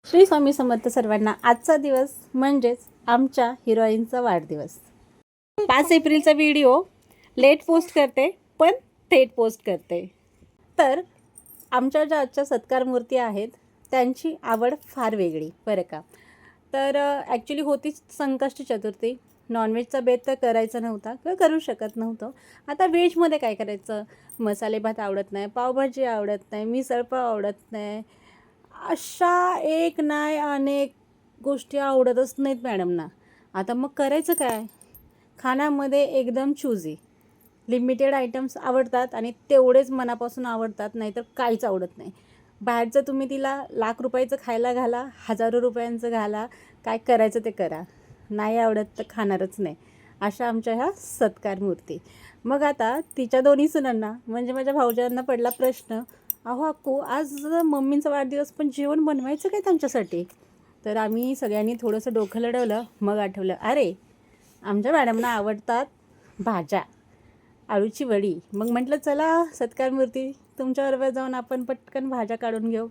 श्री स्वामी समर्थ सर्वांना। आजचा दिवस म्हणजेच आमच्या हिरोईनचा वाढदिवस। 5 एप्रिलचा व्हिडिओ लेट पोस्ट करते पण थेट पोस्ट करते। तर आमच्या ज्या आजच्या सत्कार मूर्ती आहेत त्यांची आवड फार वेगळी बरं का। तर ॲक्च्युली होतीच संकष्ट चतुर्थी, नॉनव्हेजचा बेत तर करायचा नव्हता किंवा करू शकत नव्हतो। आता व्हेजमध्ये काय करायचं, मसाले भात आवडत नाही, पावभाजी आवडत नाही, मिसळपाव आवडत नाही, अशा एक नाही अनेक गोष्टी आवडतच नाहीत मॅडमना। आता मग करायचं काय, खाण्यामध्ये एकदम चूजी, लिमिटेड आयटम्स आवडतात आणि तेवढेच मनापासून आवडतात, नाहीतर काहीच आवडत नाही। बाहेरचं तुम्ही तिला लाख रुपयाचं खायला घाला, हजारो रुपयांचं घाला, काय करायचं ते करा, नाही आवडत तर खाणारच नाही। अशा आमच्या ह्या सत्कार मूर्ती। मग आता तिच्या दोन्ही सुनांना म्हणजे माझ्या भाऊजांना पडला प्रश्न, अहो अक्कू आज मम्मींचा वाढदिवस पण जेवण बनवायचं काय त्यांच्यासाठी। तर आम्ही सगळ्यांनी थोडंसं डोकं लढवलं, मग आठवलं अरे आमच्या मॅडमना आवडतात भाज्या, आळूची वडी। मग म्हटलं चला सत्कार मूर्ती तुमच्याबरोबर जाऊन आपण पटकन भाज्या काढून घेऊ।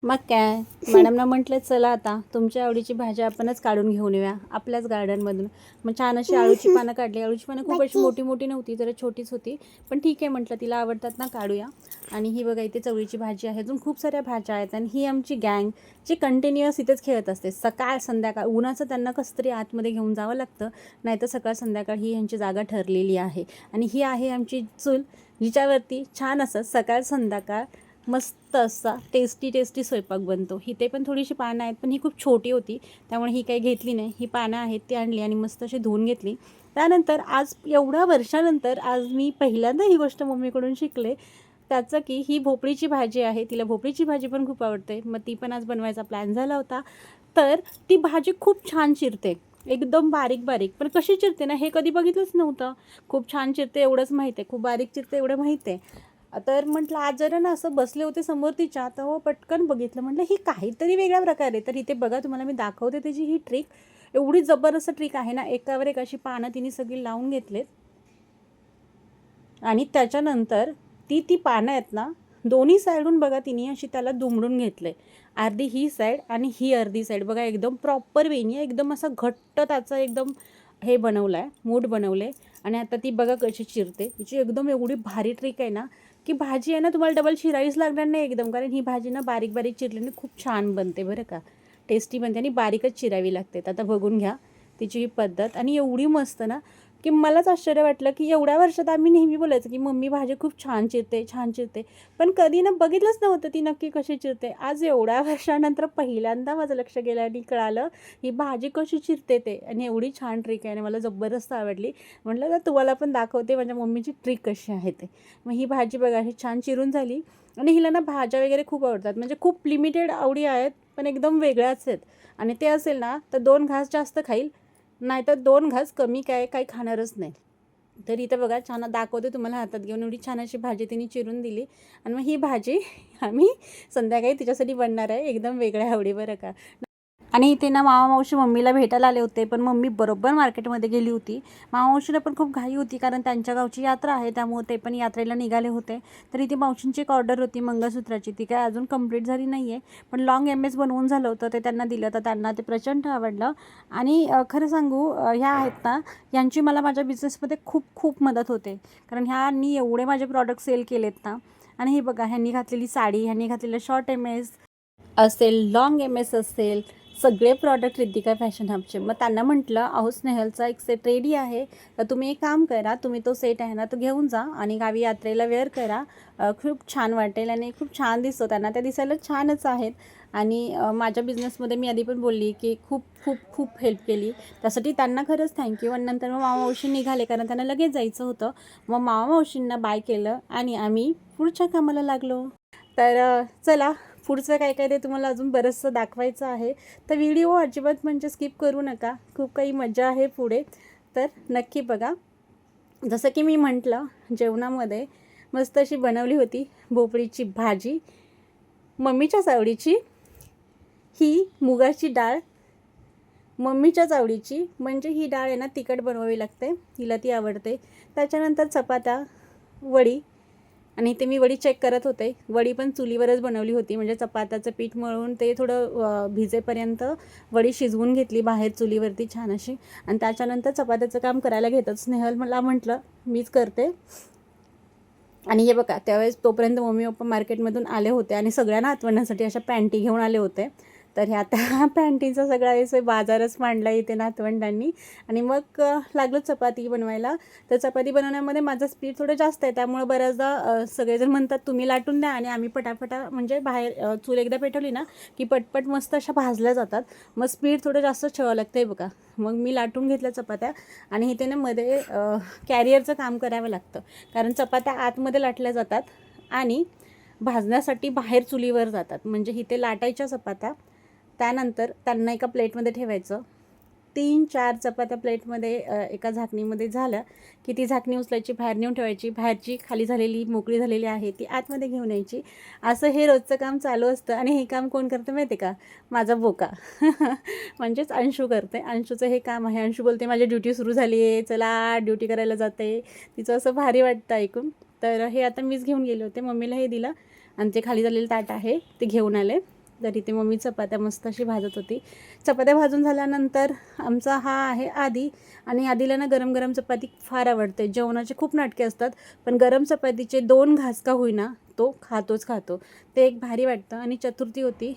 मग काय मॅडमना म्हटलं चला आता तुमच्या आवडीची भाजी आपणच काढून घेऊन येऊया आपल्याच गार्डनमधून। मग छान अशी आळूची पानं काढली। आळूची पानं खूप अशी मोठी मोठी नव्हती, जरा छोटीच होती, पण ठीक आहे म्हटलं तिला आवडतात ना, काढूया। आणि ही बघा इथे चवळीची भाजी आहे, अजून खूप साऱ्या भाज्या आहेत। आणि ही आमची गँग जी कंटिन्युअस इथेच खेळत असते, सकाळ संध्याकाळ। उन्हाचं त्यांना कसं तरी आतमध्ये घेऊन जावं लागतं, नाहीतर सकाळ संध्याकाळ ही यांची जागा ठरलेली आहे। आणि ही आहे आमची चूल, जिच्यावरती छान असं सकाळ संध्याकाळ मस्त असा टेस्टी स्वयंपाक बनतो। इथे पण थोडीशी पानं आहेत, पण ही खूप छोटी होती त्यामुळे ही काही घेतली नाही। ही पानं आहेत ती आणली आणि मस्त अशी धुवून घेतली। त्यानंतर आज एवढ्या वर्षानंतर आज मी पहिल्यांदा ही गोष्ट मम्मीकडून शिकले, त्याचं की ही भोपळीची भाजी आहे। तिला भोपळीची भाजी पण खूप आवडते, मग ती पण आज बनवायचा प्लॅन झाला होता। तर ती भाजी खूप छान चिरते, एकदम बारीक बारीक, पण कशी चिरते ना हे कधी बघितलंच नव्हतं। खूप छान चिरते एवढंच माहीत आहे, खूप बारीक चिरते एवढं माहीत आहे। तर म्हटलं आज जरा ना असं बसले होते समोर तिच्या, तर पटकन बघितलं, म्हटलं ही काहीतरी वेगळ्या प्रकारे। तर इथे बघा तुम्हाला मी दाखवते त्याची ही ट्रिक, एवढी जबरदस्त ट्रिक आहे ना। एकावर एक अशी पानं तिने सगळी लावून घेतलेत आणि त्याच्यानंतर ती पानं आहेत ना दोन्ही साईडून बघा तिने अशी त्याला दुमडून घेतले, अर्धी ही साईड आणि ही अर्धी साईड। बघा एकदम प्रॉपर वेनी, एकदम असा घट्ट त्याचा एकदम हे बनवलं आहे, मूठ बनवले। आणि आता ती बघा कशी चिरते, तिची एकदम एवढी भारी ट्रिक आहे ना की भाजी आहे ना तुम्हाला डबल चिरावीच लागणार नाही एकदम, कारण ही भाजी ना बारीक बारीक चिरल्याने खूप छान बनते बरं का, टेस्टी बनते आणि बारीकच चिरावी लागते। आता बघून घ्या तिची ही पद्धत, आणि एवढी मस्त ना की मलाच आश्चर्य वाटलं की एवढ्या वर्षात आम्ही नेहमी बोलायचं की मम्मी भाजी खूप छान चिरते छान चिरते, पण कधी ना बघितलंच नव्हतं ती नक्की कशी चिरते। आज एवढ्या वर्षानंतर पहिल्यांदा माझं लक्ष गेलं आणि कळालं ही भाजी कशी चिरते ते, आणि एवढी छान ट्रिक आहे आणि मला जबरदस्त आवडली। म्हटलं तर तुम्हाला पण दाखवते माझ्या मम्मीची ट्रिक कशी आहे ते। मग ही भाजी बघा ही छान चिरून झाली, आणि हिला ना भाज्या वगैरे खूप आवडतात, म्हणजे खूप लिमिटेड आवडी आहेत पण एकदम वेगळ्याच आहेत। आणि ते असेल ना तर 2 घास जास्त खाईल, नाहीतर 2 घास कमी काही खाणारच नाही। तर इथं बघा छान दाखवते तुम्हाला हातात घेऊन, एवढी छान अशी भाजी तिने चिरून दिली। आणि मग ही भाजी आम्ही संध्याकाळी तिच्यासाठी बनणार आहे, एकदम वेगळ्या आवडी बरं का। आणि इथे ना मामा मावशी मम्मीला भेटायला आले होते, पण मम्मी बरोबर मार्केटमध्ये गेली होती। मामा मावशीला पण खूप घाई होती, कारण त्यांच्या गावची यात्रा आहे त्यामुळे ते पण यात्रेला निघाले होते। तर इथे मावशींची एक ऑर्डर होती मंगळसूत्राची, ती काय अजून कंप्लीट झाली नाही आहे, पण लॉंग MS बनवून झालं होतं ते त्यांना दिलं, तर त्यांना ते प्रचंड आवडलं। आणि खरं सांगू ह्या आहेत ना, यांची मला माझ्या बिझनेसमध्ये खूप खूप मदत होते, कारण ह्यांनी एवढे माझे प्रॉडक्ट सेल केलेत ना। आणि हे बघा ह्यांनी घातलेली साडी, ह्यांनी घातलेलं शॉर्ट MS असेल, लॉंग MS असेल, सगळे प्रॉडक्ट रिद्धिका फॅशन हबचे। मग त्यांना म्हटलं अहो स्नेहलचा एक सेट रेडी आहे, तर तुम्ही एक काम करा, तुम्ही तो सेट आहे ना तो घेऊन जा आणि गावी यात्रेला वेअर करा, खूप छान वाटेल आणि खूप छान दिसतो त्यांना, त्या दिसायला छानच आहेत। आणि माझ्या बिझनेसमध्ये मी आधी पण बोलली की खूप खूप खूप हेल्प केली, त्यासाठी त्यांना खरंच थँक्यू। आणि नंतर मग मामा मावशी निघाले, कारण त्यांना लगेच जायचं होतं। मग मामा मावशींना बाय केलं आणि आम्ही पुढच्या कामाला लागलो। तर चला पुढचं काय काय ते तुम्हाला अजून बरंचसं दाखवायचं आहे, तर व्हिडिओ अजिबात म्हणजे स्किप करू नका, खूप काही मजा आहे पुढे, तर नक्की बघा। जसं की मी म्हटलं जेवणामध्ये मस्त अशी बनवली होती भोपळीची भाजी, मम्मीच्याच आवडीची। ही मुगाची डाळ मम्मीच्याच आवडीची, म्हणजे ही डाळ आहे ना तिखट बनवावी लागते, हिला ती आवडते। त्याच्यानंतर चपात्या, वडी, आणि ते मी वडी चेक करत होते. वडी पण चुलीवरच बनवली होती, म्हणजे चपात्याचं पीठ मळून ते थोडं भिजेपर्यंत वडी शिजवून घेतली बाहेर चुलीवरती छान अशी. आणि त्याच्यानंतर चपात्याचं काम करायला घेतात. स्नेहल मला म्हटलं मीच करते. आणि हे बघा त्यावेळेस तोपर्यंत मम्मी पप्पा मार्केटमधून आले होते आणि सगळ्यांना आठवण्यासाठी अशा पॅन्टी घेऊन आले होते. तर ह्या आता पॅन्टीचा सगळा असं बाजारच मांडला इथे नातवंडांनी. आणि मग लागलं चपाती बनवायला. तर चपाती बनवण्यामध्ये माझं स्पीड थोडं जास्त आहे, त्यामुळं बऱ्याचदा सगळेजण म्हणतात तुम्ही लाटून द्या आणि आम्ही पटापटा म्हणजे बाहेर चूल एकदा पेटवली ना की पटपट मस्त अशा भाजल्या जातात. मग स्पीड थोडं जास्त ठेवावं लागतं आहे बघा. मग मी लाटून घेतल्या चपात्या आणि इथे ना मध्ये कॅरियरचं काम करावं लागतं, कारण चपात्या आतमध्ये लाटल्या जातात आणि भाजण्यासाठी बाहेर चुलीवर जातात. म्हणजे इथे लाटायच्या चपात्या, त्यानंतर त्यांना एका प्लेटमध्ये ठेवायचं. 3-4 चपात्या प्लेटमध्ये एका झाकणीमध्ये झाल्या की ती झाकणी उचलायची, बाहेर नेऊन ठेवायची. बाहेरची खाली झालेली मोकळी झालेली आहे ती आतमध्ये घेऊन यायची. असं हे रोजचं काम चालू असतं. आणि हे काम कोण करतं माहिती आहे का? माझा बोका म्हणजेच अंशू करते. अंशूचं हे काम आहे. अंशू बोलते माझी ड्युटी सुरू झाली आहे, चला ड्युटी करायला जाते. तिचं असं भारी वाटतं ऐकून. तर हे आता मीच घेऊन गेले होते, मम्मीला हे दिलं आणि ते खाली झालेलं ताट आहे ते घेऊन आले. तरी ते मम्मी चपात्या मस्त अशी भाजत होती. चपात्या भाजून झाल्यानंतर आमचा हा आहे आदी. आणि आदीला ना गरम गरम चपाती फार आवडते. जेवणाचे खूप नाटके असतात, पण गरम चपातीचे 2 घास का होईना तो खातोच खातो. ते एक भारी वाटतं. आणि चतुर्थी होती,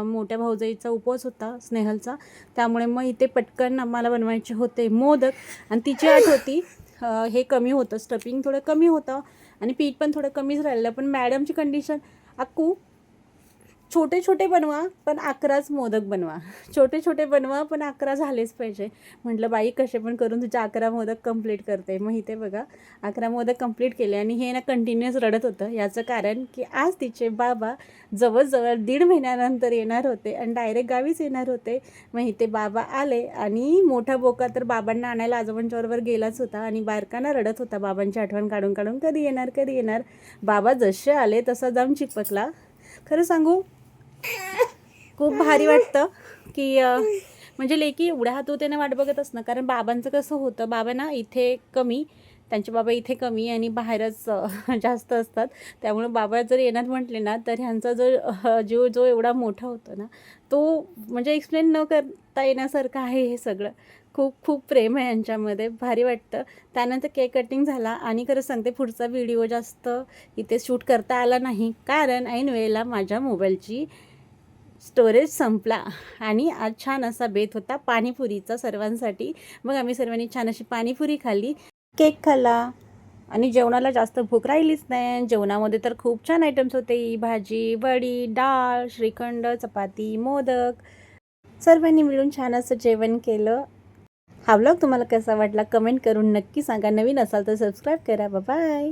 मोठ्या भाऊजाईचा उपवास होता स्नेहलचा, त्यामुळे मग इथे पटकन आम्हाला बनवायचे होते मोदक. आणि तिची आठ होती हे कमी होतं, स्टफिंग थोडं कमी होतं आणि पीठ पण थोडं कमीच राहिलं. पण मॅडमची कंडिशन, अक्कू छोटे छोटे बनवा पण 11च मोदक बनवा, छोटे छोटे बनवा पण 11 झालेच पाहिजे. म्हटलं बाई कसे पण करून तुझ्या 11 मोदक कंप्लीट करते. मग इथे बघा 11 मोदक कंप्लीट केले. आणि हे ना कंटिन्युअस रडत होतं. याचं कारण की आज तिचे बाबा जवळजवळ 1.5 महिन्यानंतर येणार होते आणि डायरेक्ट गावीच येणार होते. मग इथे बाबा आले आणि मोठा बोका तर बाबांना आणायला आजोबांच्याबरोबर गेलाच होता आणि बारकाना रडत होता बाबांची आठवण काढून काढून, कधी येणार कधी येणार. बाबा जसे आले तसा जाऊन चिपकला. खरं सांगू खूप भारी वाटतं की म्हणजे लेकी एवढ्या हातोत्याने वाट बघत असणं. कारण बाबांचं कसं होतं, बाबा ना इथे कमी, त्यांचे बाबा इथे कमी आणि बाहेरच जास्त असतात. त्यामुळे बाबा जर येणार म्हटले ना तर ह्यांचा जीव जो एवढा मोठा होतो ना तो म्हणजे एक्सप्लेन न करता येण्यासारखं आहे हे सगळं. खूप खूप प्रेम आहे यांच्यामध्ये, भारी वाटतं. त्यानंतर केक कटिंग झाला. आणि खरं सांगते पुढचा व्हिडिओ जास्त इथे शूट करता आला नाही, कारण ऐन वेळेला माझ्या मोबाईलची स्टोरेज संपला. आणि आज छान असा बेत होता पाणीपुरीचा सर्वांसाठी. मग आम्ही सर्वांनी छान अशी पाणीपुरी खाल्ली, केक खाल्ला आणि जेवणाला जास्त भूक राहिलीच नाही. जेवणामध्ये तर खूप छान आयटम्स होते, भाजी, वडी, डाळ, श्रीखंड, चपाती, मोदक. सर्वांनी मिळून छान असं जेवण केलं. हा व्लॉग तुम्हाला कसा वाटला कमेंट करून नक्की सांगा. नवीन असाल तर सबस्क्राईब करा. बाय.